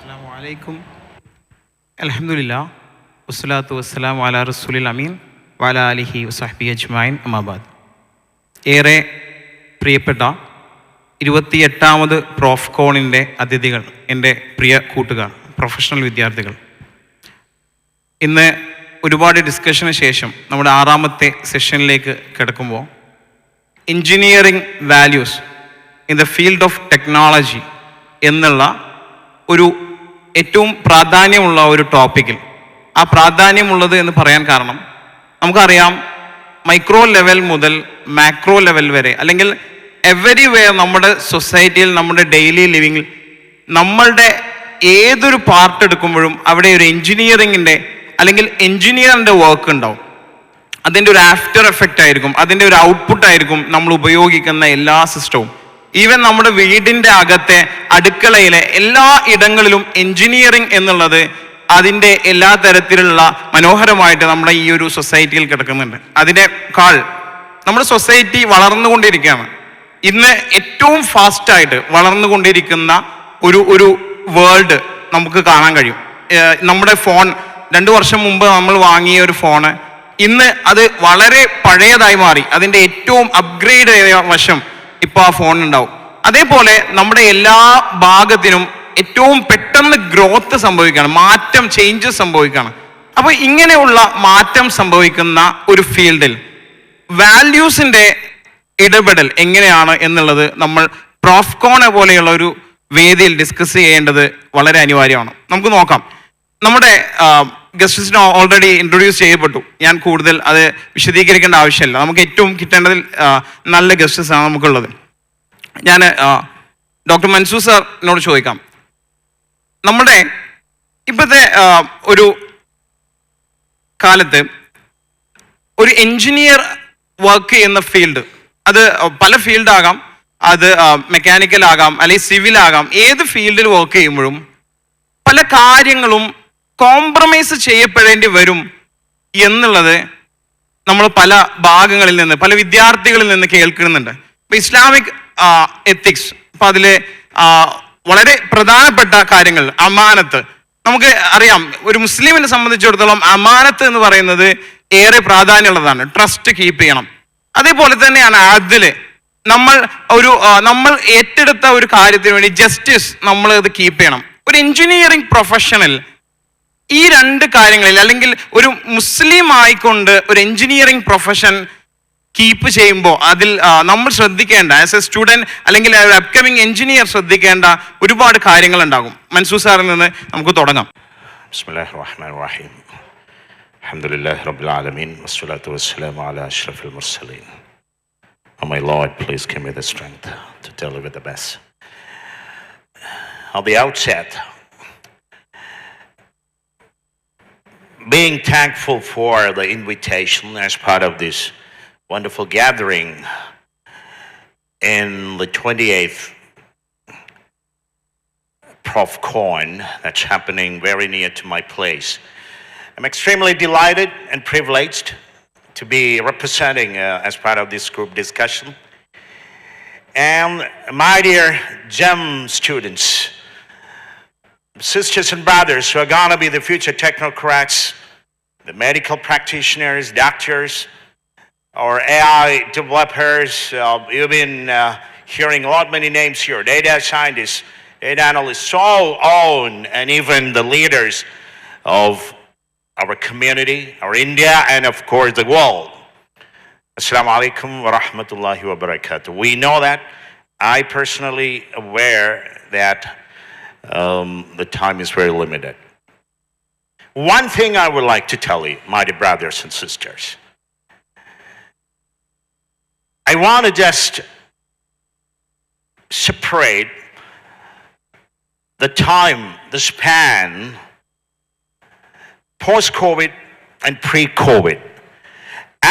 അസ്സലാമു അലൈക്കും. അൽഹംദുലില്ലാ വസ്സലാത്തു വസ്സലാമു അലാ റസൂലിൽ അമീൻ വഅലാ ആലിഹി വസഹ്ബിഹി അജ്മഈൻ അമ്മാബാദ്. ഏറെ പ്രിയപ്പെട്ട 28ാമത് പ്രോഫ്കോണിൻ്റെ അതിഥികൾ, എൻ്റെ പ്രിയ കൂട്ടുകാർ, പ്രൊഫഷണൽ വിദ്യാർത്ഥികൾ, ഇന്ന് ഒരുപാട് ഡിസ്കഷന് ശേഷം നമ്മുടെ 6ാമത്തെ സെഷനിലേക്ക് കിടക്കുമ്പോൾ engineering values in the field of technology എന്നുള്ള ഒരു ഏറ്റവും പ്രാധാന്യമുള്ള ഒരു ടോപ്പിക്കിൽ, ആ പ്രാധാന്യമുള്ളത് എന്ന് പറയാൻ കാരണം നമുക്കറിയാം, മൈക്രോ ലെവൽ മുതൽ മാക്രോ ലെവൽ വരെ, അല്ലെങ്കിൽ എവരിവെയർ നമ്മുടെ സൊസൈറ്റിയിൽ, നമ്മുടെ ഡെയിലി ലിവിങ്ങിൽ, നമ്മളുടെ ഏതൊരു പാർട്ട് എടുക്കുമ്പോഴും അവിടെ ഒരു എൻജിനീയറിങ്ങിൻ്റെ അല്ലെങ്കിൽ എൻജിനീയറിൻ്റെ വർക്ക് ഉണ്ടാവും. അതിൻ്റെ ഒരു ആഫ്റ്റർ എഫക്റ്റ് ആയിരിക്കും, അതിൻ്റെ ഒരു ഔട്ട്പുട്ട് ആയിരിക്കും നമ്മൾ ഉപയോഗിക്കുന്ന എല്ലാ സിസ്റ്റവും. ഈവൻ നമ്മുടെ വീടിൻ്റെ അകത്തെ അടുക്കളയിലെ എല്ലാ ഇടങ്ങളിലും എൻജിനീയറിംഗ് എന്നുള്ളത് അതിൻ്റെ എല്ലാ തരത്തിലുള്ള മനോഹരമായിട്ട് നമ്മുടെ ഈ ഒരു സൊസൈറ്റിയിൽ കിടക്കുന്നുണ്ട്. അതിനേക്കാൾ നമ്മുടെ സൊസൈറ്റി വളർന്നുകൊണ്ടിരിക്കുകയാണ്. ഇന്ന് ഏറ്റവും ഫാസ്റ്റായിട്ട് വളർന്നുകൊണ്ടിരിക്കുന്ന ഒരു വേൾഡ് നമുക്ക് കാണാൻ കഴിയും. നമ്മുടെ ഫോൺ 2 വർഷം മുമ്പ് നമ്മൾ വാങ്ങിയ ഒരു ഫോണ് ഇന്ന് അത് വളരെ പഴയതായി മാറി. അതിൻ്റെ ഏറ്റവും അപ്ഗ്രേഡ് ആയ വശം ഇപ്പോൾ ആ ഫോൺ ഉണ്ടാവും. അതേപോലെ നമ്മുടെ എല്ലാ ഭാഗത്തിനും ഏറ്റവും പെട്ടെന്ന് ഗ്രോത്ത് സംഭവിക്കുകയാണ്, മാറ്റം, ചേഞ്ചസ് സംഭവിക്കുകയാണ്. അപ്പോൾ ഇങ്ങനെയുള്ള മാറ്റം സംഭവിക്കുന്ന ഒരു ഫീൽഡിൽ വാല്യൂസിൻ്റെ ഇടപെടൽ എങ്ങനെയാണ് എന്നുള്ളത് നമ്മൾ പ്രോഫ്കോണെ പോലെയുള്ള ഒരു വേദിയിൽ ഡിസ്കസ് ചെയ്യേണ്ടത് വളരെ അനിവാര്യമാണ്. നമുക്ക് നോക്കാം. നമ്മുടെ ഗസ്റ്റ്സിന് ഓൾറെഡി ഇൻട്രൊഡ്യൂസ് ചെയ്യപ്പെട്ടു. ഞാൻ കൂടുതൽ അത് വിശദീകരിക്കേണ്ട ആവശ്യമില്ല. നമുക്ക് ഏറ്റവും കിട്ടേണ്ടതിൽ നല്ല ഗസ്റ്റ്സ് ആണ് നമുക്കുള്ളത്. ഞാൻ ഡോക്ടർ മൻസൂർ സാറിനോട് ചോദിക്കാം, നമ്മുടെ ഇപ്പോഴത്തെ ഒരു കാലത്ത് ഒരു എൻജിനീയർ വർക്ക് ചെയ്യുന്ന ഫീൽഡ്, അത് പല ഫീൽഡാകാം, അത് മെക്കാനിക്കൽ ആകാം, അല്ലെങ്കിൽ സിവിൽ ആകാം, ഏത് ഫീൽഡിൽ വർക്ക് ചെയ്യുമ്പോഴും പല കാര്യങ്ങളും കോംപ്രമൈസ് ചെയ്യപ്പെടേണ്ടി വരും എന്നുള്ളത് നമ്മൾ പല ഭാഗങ്ങളിൽ നിന്ന്, പല വിദ്യാർത്ഥികളിൽ നിന്ന് കേൾക്കുന്നുണ്ട്. ഇപ്പം ഇസ്ലാമിക് എത്തിക്സ്, അപ്പം അതിൽ വളരെ പ്രധാനപ്പെട്ട കാര്യങ്ങൾ, അമാനത്ത്. നമുക്ക് അറിയാം, ഒരു മുസ്ലിമിനെ സംബന്ധിച്ചിടത്തോളം അമാനത്ത് എന്ന് പറയുന്നത് ഏറെ പ്രാധാന്യമുള്ളതാണ്. ട്രസ്റ്റ് കീപ്പ് ചെയ്യണം. അതേപോലെ തന്നെയാണ് അതില് നമ്മൾ ഏറ്റെടുത്ത ഒരു കാര്യത്തിന് വേണ്ടി ജസ്റ്റിസ് നമ്മൾ ഇത് കീപ്പ് ചെയ്യണം. ഒരു എൻജിനീയറിംഗ് പ്രൊഫഷണൽ ഈ 2 കാര്യങ്ങളിൽ, അല്ലെങ്കിൽ ഒരു മുസ്ലിം ആയിക്കൊണ്ട് ഒരു എൻജിനീയറിംഗ് പ്രൊഫഷൻ കീപ്പ് ചെയ്യുമ്പോൾ അതിൽ നമ്മൾ ശ്രദ്ധിക്കേണ്ട, ആസ് എ സ്റ്റുഡൻറ് അല്ലെങ്കിൽ ഒരു അപ്കമിങ് എൻജിനീയർ ശ്രദ്ധിക്കേണ്ട ഒരുപാട് കാര്യങ്ങൾ ഉണ്ടാകും. മൻസൂർ സാറിൽ നിന്ന് നമുക്ക് തുടങ്ങാം. ബിസ്മില്ലാഹിർ റഹ്മാനിർ റഹീം. അൽഹംദുലില്ലാഹി റബ്ബിൽ ആലമീൻ വസ്സലാത്തു വസ്സലാമു അലാ അഷ്റഫിൽ മുർസലീൻ. Oh my Lord, please give me the strength to deliver the best. At the outset, being thankful for the invitation as part of this wonderful gathering in the 28th ProfCon that's happening very near to my place. I'm extremely delighted and privileged to be representing as part of this group discussion. And my dear GEM students, sisters and brothers who are going to be the future technocrats, the medical practitioners, doctors, or AI developers. You've been hearing a lot many names here. Data scientists, data analysts, all on, and even the leaders of our community, our India, and of course the world. Assalamu alaikum wa rahmatullahi wa barakatuh. We know that. I personally aware that the time is very limited. One thing I would like to tell you, my dear brothers and sisters, I want to just separate the time, the span, post-COVID and pre-COVID.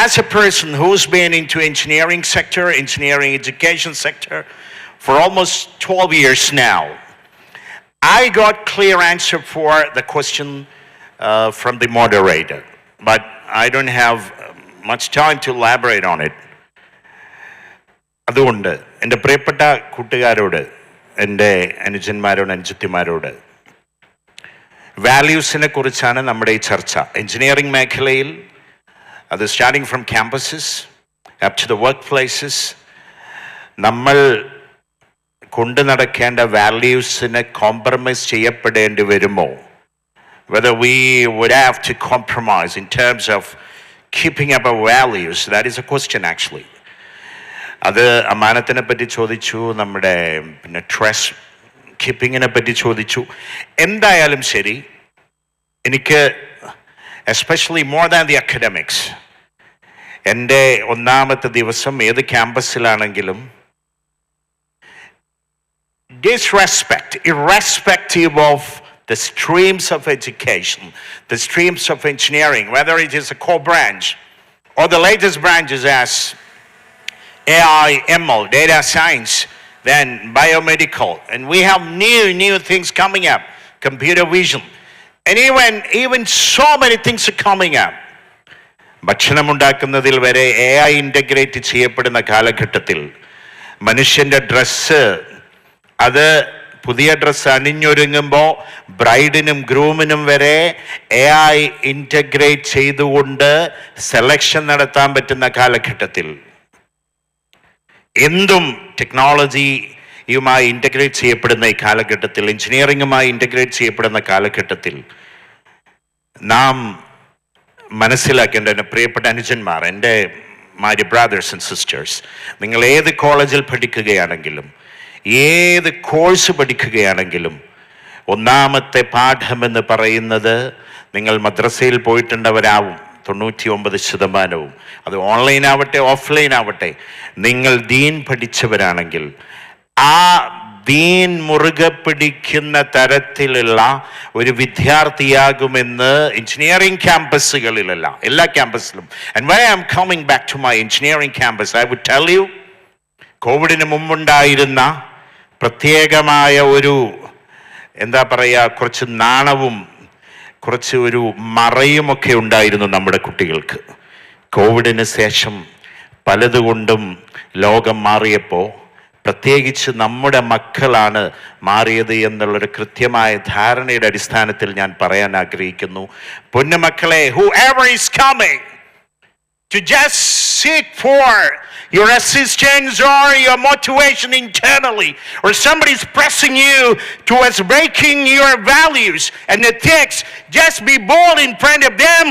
As a person who's been into engineering sector, engineering education sector for almost 12 years now, I got clear answer for the question from the moderator, but I don't have much time to elaborate on it. അതുകൊണ്ട് എൻ്റെ പ്രിയപ്പെട്ട കൂട്ടുകാരോട്, എൻ്റെ അനുജന്മാരോട് അനുജത്തിമാരോട് വാല്യൂസിനെ കുറിച്ചാണ് നമ്മുടെ ഈ ചർച്ച. Engineering മേഖലയിൽ അത് starting from campuses up to the work places നമ്മൾ കൊണ്ടു നടക്കേണ്ട വാല്യൂസിനെ കോംപ്രമൈസ് ചെയ്യപ്പെടേണ്ടി വരുമോ? Whether we would have to compromise in terms of keeping up our values, that is a question actually. അത് അമാനത്തിനെ പറ്റി ചോദിച്ചു, നമ്മുടെ പിന്നെ ട്രസ്റ്റ് കീപ്പിങ്ങിനെ പറ്റി ചോദിച്ചു. എന്തായാലും ശരി, എനിക്ക് especially more than the academics, എൻ്റെ ഒന്നാമത്തെ ദിവസം ഏത് ക്യാമ്പസിലാണെങ്കിലും disrespect, irrespective of the streams of education, the streams of engineering, whether it is a core branch or the latest branches as AI, ML, data science, then biomedical, and we have new things coming up, computer vision, and even so many things are coming up. ഭക്ഷണമുണ്ടാക്കുന്നതിൽ വരെ AI integrate ചെയ്യപ്പെടുന്ന കാലഘട്ടത്തിൽ മനുഷ്യൻ്റെ dress, അത് പുതിയ dress അണിഞ്ഞൊരുങ്ങുമ്പോൾ ബ്രൈഡിനും ഗ്രൂമിനും വരെ AI integrate ചെയ്തുകൊണ്ട് selection നടത്താൻ പറ്റുന്ന കാലഘട്ടത്തിൽ, എന്തും ടെക്നോളജിയുമായി ഇൻ്റഗ്രേറ്റ് ചെയ്യപ്പെടുന്ന ഈ കാലഘട്ടത്തിൽ, എഞ്ചിനീയറിംഗുമായി ഇൻ്റഗ്രേറ്റ് ചെയ്യപ്പെടുന്ന കാലഘട്ടത്തിൽ നാം മനസ്സിലാക്കേണ്ട എൻ്റെ പ്രിയപ്പെട്ട അനുജന്മാർ, എൻ്റെ മൈ ബ്രദേഴ്സ് ആൻഡ് സിസ്റ്റേഴ്സ്, നിങ്ങൾ ഏത് കോളേജിൽ പഠിക്കുകയാണെങ്കിലും ഏത് കോഴ്സ് പഠിക്കുകയാണെങ്കിലും ഒന്നാമത്തെ പാഠമെന്ന് പറയുന്നത്, നിങ്ങൾ മദ്രസയിൽ പോയിട്ടുണ്ടവരാവും 99%, അത് ഓൺലൈൻ ആവട്ടെ ഓഫ്ലൈൻ ആവട്ടെ, നിങ്ങൾ ദീൻ പഠിച്ചവരാണെങ്കിൽ ആ ദീൻ മുറുകെ പിടിക്കുന്ന തരത്തിലുള്ള ഒരു വിദ്യാർത്ഥിയാകുമെന്ന് എഞ്ചിനീയറിംഗ് ക്യാമ്പസുകളിലല്ല, എല്ലാ ക്യാമ്പസിലും. And when I am coming back to my engineering campus, I would tell you, കോവിഡിന് മുമ്പുണ്ടായിരുന്ന പ്രത്യേകമായ ഒരു എന്താ പറയുക, കുറച്ച് നാണവും കുറച്ച് ഒരു മറയുമൊക്കെ ഉണ്ടായിരുന്നു നമ്മുടെ കുട്ടികൾക്ക്. കോവിഡിന് ശേഷം പലതുകൊണ്ടും ലോകം മാറിയപ്പോൾ പ്രത്യേകിച്ച് നമ്മുടെ മക്കളാണ് മാറിയത് എന്നുള്ളൊരു കൃത്യമായ ധാരണയുടെ അടിസ്ഥാനത്തിൽ ഞാൻ പറയാൻ ആഗ്രഹിക്കുന്നു. പൊന്നുമക്കളെ, whoever is coming to just seek for your assistance or your motivation internally, or somebody's pressing you towards breaking your values and ethics, just be bold in front of them.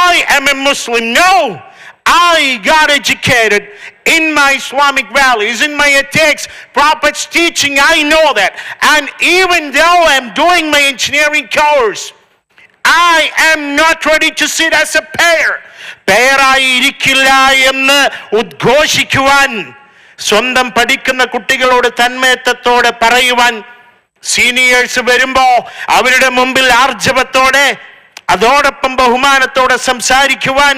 I am a Muslim. No, I got educated in my Islamic values, in my ethics, Prophet's teaching. I know that. And even though I'm doing my engineering course, I am not ready to sit as a pair. പേരായി ഇരിക്കില്ല എന്ന് ഉദ്ഘോഷിക്കുവാൻ, സ്വന്തം പഠിക്കുന്ന കുട്ടികളോട് തന്മയത്വത്തോടെ പറയുവാൻ, seniors വരുമ്പോ അവരുടെ മുമ്പിൽ ആർജവത്തോടെ അതോടൊപ്പം ബഹുമാനത്തോടെ സംസാരിക്കുവാൻ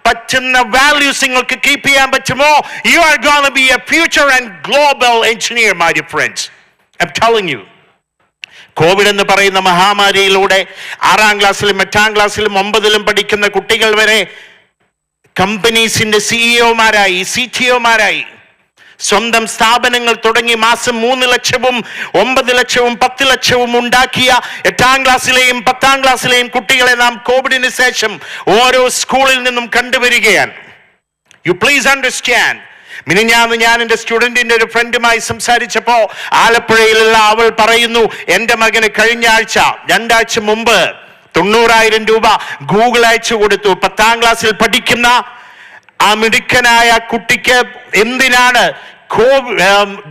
പറ്റുന്ന വാല്യൂസ് നിങ്ങൾക്ക് കീപ്പ് ചെയ്യാൻ പറ്റുമോ? You are going to be a future and global engineer, my dear friends. I'm telling you. Covid എന്ന് പറയുന്ന മഹാമാരിയിലൂടെ 6ാം ക്ലാസ്സിലും 8ാം ക്ലാസ്സിലും 9ലും പഠിക്കുന്ന കുട്ടികൾ വരെ കമ്പനീസിന്റെ സിഇഒമാരായി, CTOമാരായി, സ്വന്തം സ്ഥാപനങ്ങൾ തുടങ്ങി മാസം 3 ലക്ഷവും 9 ലക്ഷവും 10 ലക്ഷവും ഉണ്ടാക്കിയ 8ാം ക്ലാസ്സിലെയും 10ാം ക്ലാസ്സിലെയും കുട്ടികളെ നാം കോവിഡിന് ശേഷം ഓരോ സ്കൂളിൽ നിന്നും കണ്ടുവരികയാണ്. You please understand. മിനിഞ്ഞാന്ന് ഞാൻ എൻ്റെ സ്റ്റുഡൻറ്റിൻ്റെ ഒരു ഫ്രണ്ടുമായി സംസാരിച്ചപ്പോൾ ആലപ്പുഴയിലുള്ള അവൾ പറയുന്നു, എൻ്റെ മകന് കഴിഞ്ഞ ആഴ്ച 2 ആഴ്ച മുമ്പ് 90,000 രൂപ ഗൂഗിൾ അയച്ചു കൊടുത്തു. 10ാം ക്ലാസ്സിൽ പഠിക്കുന്ന ആ മിടുക്കനായ കുട്ടിക്ക് എന്തിനാണ്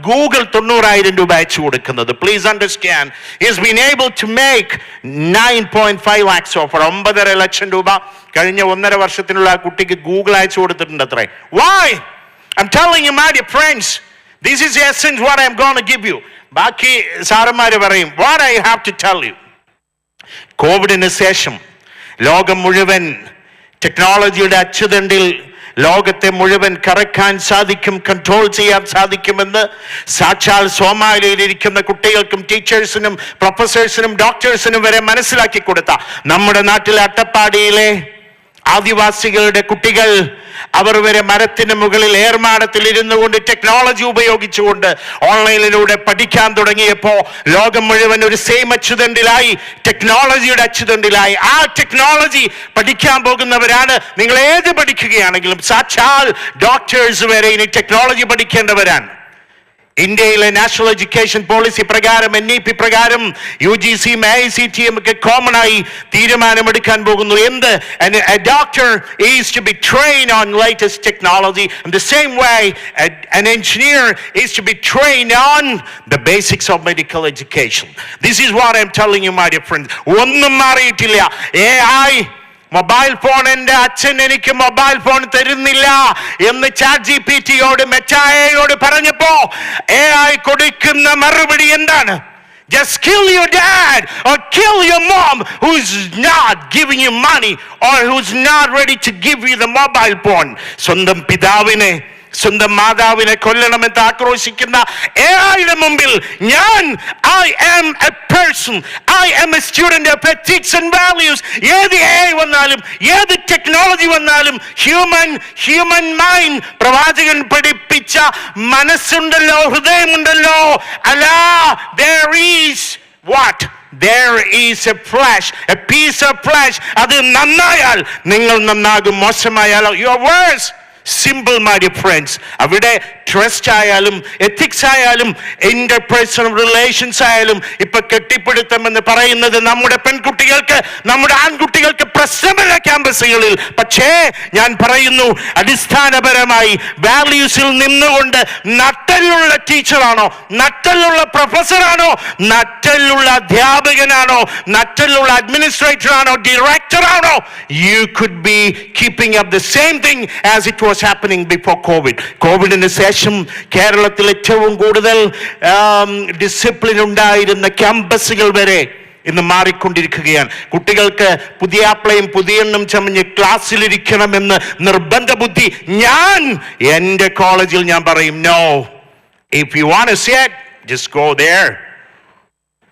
ഗൂഗിൾ 90,000 രൂപ അയച്ചു കൊടുക്കുന്നത്? Please understand, is been able to make 9.5 lakhs offer, 9.5 ലക്ഷം രൂപ കഴിഞ്ഞ 1.5 വർഷത്തിനുള്ള ആ കുട്ടിക്ക് ഗൂഗിൾ അയച്ചു കൊടുത്തിട്ടുണ്ട് അത്രേ. Why? I'm telling you, my dear friends, this is the essence what I'm going to give you. ബാക്കി സാറന്മാര് പറയും. What I have to tell you, കോവിഡിന് ശേഷം ലോകം മുഴുവൻ ടെക്നോളജിയുടെ അച്ചുതണ്ടിൽ ലോകത്തെ മുഴുവൻ കറക്കാൻ സാധിക്കും, കൺട്രോൾ ചെയ്യാൻ സാധിക്കുമെന്ന് സാക്ഷാൽ സോമാലിയിലിരിക്കുന്ന കുട്ടികൾക്കും ടീച്ചേഴ്സിനും പ്രൊഫസേഴ്സിനും ഡോക്ടേഴ്സിനും വരെ മനസ്സിലാക്കി കൊടുത്ത നമ്മുടെ നാട്ടിലെ അട്ടപ്പാടിയിലെ ആദിവാസികളുടെ കുട്ടികൾ അവർ വരെ മരത്തിന് മുകളിൽ ഏർമാടത്തിൽ ഇരുന്നു കൊണ്ട് ടെക്നോളജി ഉപയോഗിച്ചുകൊണ്ട് ഓൺലൈനിലൂടെ പഠിക്കാൻ തുടങ്ങിയപ്പോൾ ലോകം മുഴുവൻ ഒരു സെയിം അച്ചുതണ്ടിലായി, ടെക്നോളജിയുടെ അച്ചുതണ്ടിലായി. ആ ടെക്നോളജി പഠിക്കാൻ പോകുന്നവരാണ് നിങ്ങൾ ഏത് പഠിക്കുകയാണെങ്കിലും. സാക്ഷാൽ ഡോക്ടേഴ്സ് വരെ ഇനി ടെക്നോളജി പഠിക്കേണ്ടവരാണ്. ഇന്ത്യയിലെ നാഷണൽ എഡ്യൂക്കേഷൻ പോളിസി പ്രകാരം, NEP പ്രകാരം UGC ICTM ഒക്കെ കോമൺ ആയി തീരുമാനമെടുക്കാൻ പോകുന്നു. എന്ത്? A doctor is to be trained on latest technology. In the same way, an engineer is to be trained on the basics of medical education. This is what I'm telling you, my dear friends. ഒന്നും മാറിയിട്ടില്ല. AI mobile phone, എൻ്റെ അച്ഛൻ എനിക്ക് mobile phone തരുന്നില്ല എന്ന് ChatGPTയോട് മെറ്റായോട് പറഞ്ഞപ്പോ AI കൊടുക്കുന്ന മറുപടി എന്താണ്? Just kill your dad or kill your mom who's not giving you money or who's not ready to give you the mobile phone. സ്വന്തം പിതാവിനെ, സ്വന്തം മാതാവിനെ കൊല്ലണമെന്ന് ആക്രോശിക്കുന്ന AI മുമ്പിൽ I am a person, I am a student of ethics and values. ഏത് AI വന്നാലും, ഏത് technology വന്നാലും, human mind, പ്രവാചകൻ പഠിപ്പിച്ച മനസ്സുണ്ടല്ലോ, ഹൃദയമുണ്ടല്ലോ. അല്ലാ, there is what? There is a flesh, a piece of flesh. അത് നന്നായാൽ നിങ്ങൾ നന്നാകും, മോശമായാലോ you are worse. Simple, my dear friends. അവിടെ ട്രസ്റ്റ് ആയാലും എത്തിക്സ് ആയാലും ഇന്റർപേഴ്സണൽ റിലേഷൻസ് ആയാലും ഇപ്പൊ കെട്ടിപ്പിടുത്തമെന്ന് പറയുന്നത് നമ്മുടെ പെൺകുട്ടികൾക്ക്, നമ്മുടെ ആൺകുട്ടികൾക്ക് പ്രശ്നമല്ല ക്യാമ്പസുകളിൽ. പക്ഷേ ഞാൻ പറയുന്നു, അടിസ്ഥാനപരമായി വാല്യൂസിൽ നിന്നുകൊണ്ട് നട്ടലുള്ള ടീച്ചറാണോ, നട്ടലുള്ള പ്രൊഫസറാണോ, നട്ടലുള്ള അധ്യാപകനാണോ, നട്ടലുള്ള അഡ്മിനിസ്ട്രേറ്റർ ആണോ, ഡയറക്ടർ ആണോ, you could be keeping up the same thing as it was happening before COVID. കോവിഡിന് ശേഷം കേരളത്തിൽ ഏറ്റവും കൂടുതൽ ഡിസിപ്ലിൻ ഉണ്ടായിരുന്ന ക്യാമ്പസുകൾ വരെ ഇന്ന് മാറിക്കൊണ്ടിരിക്കുകയാണ്. കുട്ടികൾക്ക് പുതിയ ആപ്ലയും പുതിയ എണ്ണം ചമഞ്ഞ് ക്ലാസ്സിലിരിക്കണമെന്ന് നിർബന്ധ ബുദ്ധി. ഞാൻ എൻ്റെ കോളേജിൽ ഞാൻ പറയും, no, if you want to sit just go there.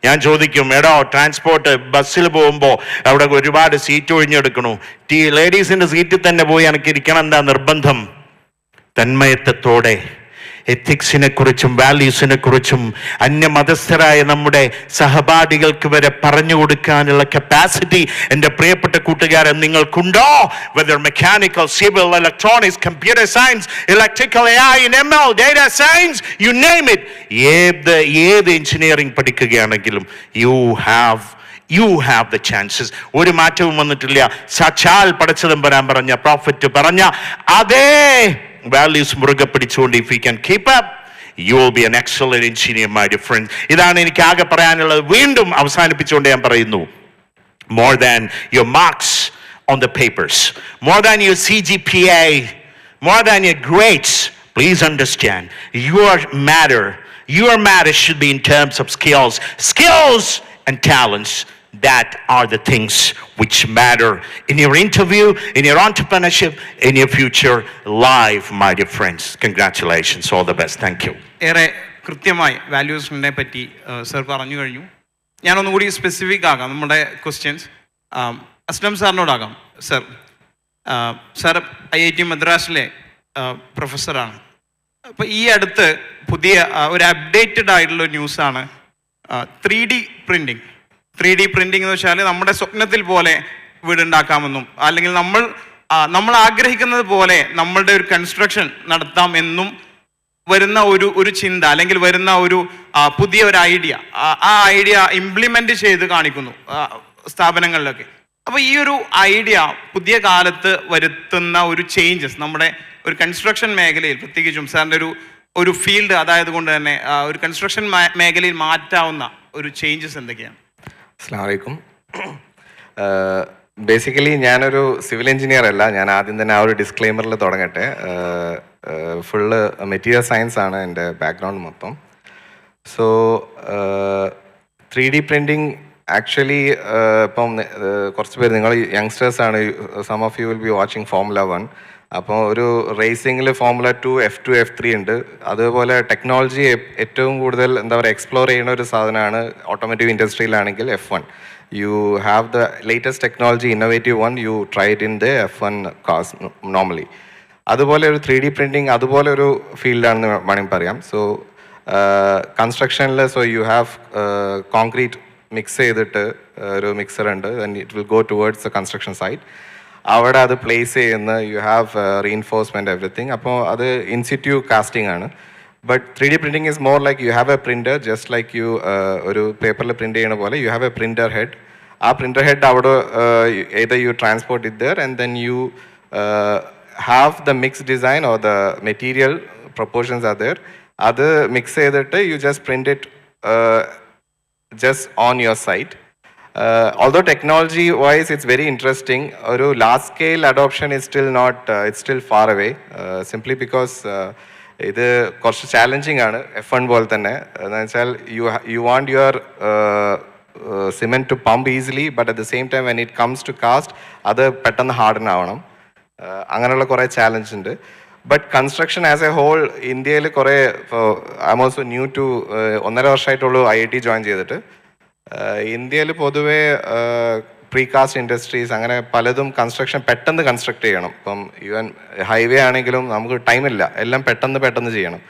ഞാൻ ചോദിക്കും, എടോ ട്രാൻസ്പോർട്ട് ബസ്സിൽ പോകുമ്പോൾ അവിടെ ഒരുപാട് സീറ്റ് ഒഴിഞ്ഞെടുക്കണു, ലേഡീസിന്റെ സീറ്റിൽ തന്നെ പോയി എനിക്ക് ഇരിക്കണം, എന്താ നിർബന്ധം? തന്മയത്വത്തോടെ എത്തിക്സിനെ കുറിച്ചും വാല്യൂസിനെ കുറിച്ചും അന്യമതസ്ഥരായ നമ്മുടെ സഹപാഠികൾക്ക് വരെ പറഞ്ഞു കൊടുക്കാനുള്ള കപ്പാസിറ്റി എൻ്റെ പ്രിയപ്പെട്ട കൂട്ടുകാരൻ നിങ്ങൾക്കുണ്ടോ? Whether mechanical, civil, electronics, computer science, electrical, AI, ML, data science, you name it. ഏത് എഞ്ചിനീയറിംഗ് പഠിക്കുകയാണെങ്കിലും യു ഹാവ് ദ ചാൻസസ്. ഒരു മാറ്റവും വന്നിട്ടില്ല. സാക്ഷാൽ പടച്ചതമ്പുരാൻ പറഞ്ഞ, പ്രോഫറ്റ് പറഞ്ഞ അതേ വാല്യൂസ് മുറുകെ പിടിച്ചുകൊണ്ട് if you can keep up, you will be an excellent engineer, my dear friends. ഇതാണ് എനിക്ക് ആകെ പറയാനുള്ളത്. വീണ്ടും അവസാനിപ്പിച്ചുകൊണ്ട് ഞാൻ പറയുന്നു, more than your marks on the papers, more than your CGPA, more than your grades, please understand your matter should be in terms of skills and talents. That are the things which matter in your interview, in your entrepreneurship, in your future life, my dear friends. Congratulations, all the best. Thank you. ഏറെ കൃത്യമായി വാല്യൂസിനെ പറ്റി sir പറഞ്ഞു കഴിഞ്ഞു. ഞാനൊന്നുകൂടി specific ആകാം നമ്മുടെ questions. Aslam സാറിനോടാകാം. Sir IIT മദ്രാസിലെ പ്രൊഫസറാണ്. അപ്പോൾ ഈ അടുത്ത് പുതിയ ഒരു അപ്ഡേറ്റഡ് ആയിട്ടുള്ള ന്യൂസാണ് 3D പ്രിൻറ്റിങ്. 3D പ്രിൻറ്റിംഗ് എന്ന് വെച്ചാൽ നമ്മുടെ സ്വപ്നത്തിൽ പോലെ വീടുണ്ടാക്കാമെന്നും, അല്ലെങ്കിൽ നമ്മൾ ആഗ്രഹിക്കുന്നത് പോലെ നമ്മളുടെ ഒരു കൺസ്ട്രക്ഷൻ നടത്താം എന്നും വരുന്ന ഒരു ചിന്ത, അല്ലെങ്കിൽ വരുന്ന ഒരു പുതിയ ഒരു ഐഡിയ, ആ ഐഡിയ ഇംപ്ലിമെന്റ് ചെയ്ത് കാണിക്കുന്നു സ്ഥാപനങ്ങളിലൊക്കെ. അപ്പോൾ ഈ ഒരു ഐഡിയ പുതിയ കാലത്ത് വരുത്തുന്ന ഒരു ചേഞ്ചസ് നമ്മുടെ ഒരു കൺസ്ട്രക്ഷൻ മേഖലയിൽ, പ്രത്യേകിച്ചും സാറിൻ്റെ ഒരു ഫീൽഡ് അതായത് കൊണ്ട് തന്നെ ഒരു കൺസ്ട്രക്ഷൻ മേഖലയിൽ മാറ്റാവുന്ന ഒരു ചേഞ്ചസ് എന്തൊക്കെയാണ്? അസ്സലാമു അലൈക്കും. ബേസിക്കലി ഞാനൊരു സിവിൽ എഞ്ചിനീയർ അല്ല. ഞാൻ ആദ്യം തന്നെ ആ ഒരു ഡിസ്ക്ലെയിമറിൽ തുടങ്ങട്ടെ. ഫുള്ള് മെറ്റീരിയൽ സയൻസ് ആണ് എൻ്റെ ബാക്ക്ഗ്രൗണ്ട് മൊത്തം. സോ 3D പ്രിൻറ്റിങ് ആക്ച്വലി ഇപ്പം കുറച്ച് പേര്, നിങ്ങൾ യങ്സ്റ്റേഴ്സാണ്, some of you will be watching Formula 1. അപ്പോൾ ഒരു റേസിങ്ങിൽ Formula 2 F2 F3 ഉണ്ട്. അതുപോലെ ടെക്നോളജി ഏറ്റവും കൂടുതൽ എന്താ പറയുക എക്സ്പ്ലോർ ചെയ്യുന്ന ഒരു സാധനമാണ് automotive ഇൻഡസ്ട്രിയിലാണെങ്കിൽ F1. You have the latest technology, innovative one, you try it in the F1 cars normally. അതുപോലെ ഒരു 3D പ്രിൻറ്റിങ് അതുപോലെ ഒരു ഫീൽഡാണെന്ന് വേണമെങ്കിൽ പറയാം. സോ കൺസ്ട്രക്ഷനിൽ യു ഹാവ് കോൺക്രീറ്റ് മിക്സ് ചെയ്തിട്ട് ഒരു മിക്സർ ഉണ്ട്, then it will go towards the construction site. അവിടെ അത് പ്ലേസ് ചെയ്യുന്ന യു ഹാവ് റീഇൻഫോഴ്സ്മെൻറ്റ് എവറിത്തിങ്. അപ്പോൾ അത് ഇൻസിറ്റ്യൂ കാസ്റ്റിംഗ് ആണ്. But 3D printing is more like you have A printer, just like you ഒരു പേപ്പറിൽ പ്രിൻറ്റ് ചെയ്യുന്ന പോലെ you have A printer head. ആ പ്രിൻറ്റർ ഹെഡ് അവിടെ either you transport it there and then you have the mixed design or the material proportions are there. അത് mix ചെയ്തിട്ട് you just print it just on your site. Although technology wise it's very interesting, ഒരു large scale adoption is still not, it's still far away, simply because ഇത് കുറച്ച് challenging ആണ്. F1 പോലെ തന്നെ എന്ന് വെച്ചാൽ you want your cement to pump easily, but at the same time when it comes to cast അത് പെട്ടെന്ന് harden ആവണം. അങ്ങനെയുള്ള കുറേ ചാലഞ്ച് ഉണ്ട്. But construction as a whole ഇന്ത്യയിൽ കുറേ, ഇപ്പോൾ I'm also new to 1.5 വർഷമായിട്ടുള്ളൂ IIT ജോയിൻ ചെയ്തിട്ട്. ഇന്ത്യയിൽ പൊതുവേ പ്രീകാസ്റ്റ് ഇൻഡസ്ട്രീസ് അങ്ങനെ പലതും കൺസ്ട്രക്ഷൻ പെട്ടെന്ന് കൺസ്ട്രക്ട് ചെയ്യണം. ഇപ്പം ഈവൻ ഹൈവേ ആണെങ്കിലും നമുക്ക് ടൈമില്ല, എല്ലാം പെട്ടെന്ന് ചെയ്യണം.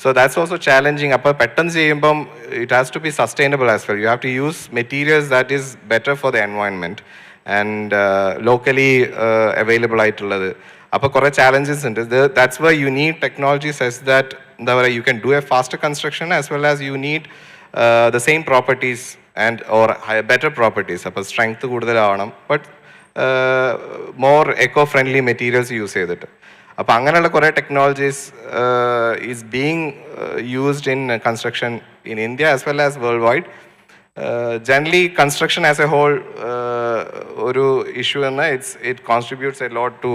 So that's also challenging. അപ്പോൾ പെട്ടെന്ന് ചെയ്യുമ്പം it has to be sustainable as well. You have to use materials that is better for the environment and locally available ആയിട്ടുള്ളത്. അപ്പോൾ കുറേ challenges ഉണ്ട്. That's why you need technology such that എന്താ പറയുക you can do a faster construction as well as you need the same properties and or better properties. അപ്പോൾ strength കൂടുതലാവണം, but more eco-friendly materials use ചെയ്തിട്ട്. അപ്പോൾ അങ്ങനെയുള്ള കുറേ technologies is being used in construction in India as well as worldwide. Generally construction as a whole ഒരു issue എന്ന് it contributes a lot to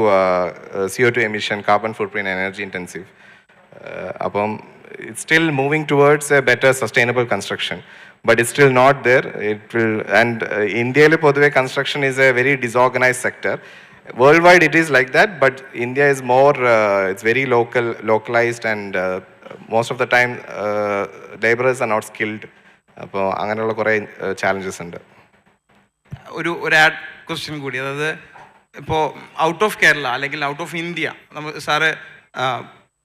CO2 emission, carbon footprint, energy intensive. അപ്പം it's still moving towards a better sustainable construction, but it's still not there. It will, and ഇന്ത്യയിൽ പൊതുവെ construction is A very disorganised sector. Worldwide it is like that, but India is more, it's very localized, and most of the time laborers are not skilled. അപ്പോൾ അങ്ങനെയുള്ള കുറേ challenges ഉണ്ട്. ഒരു add question കൂടി, അതായത് ഇപ്പോൾ ഔട്ട് ഓഫ് കേരള അല്ലെങ്കിൽ out of India sir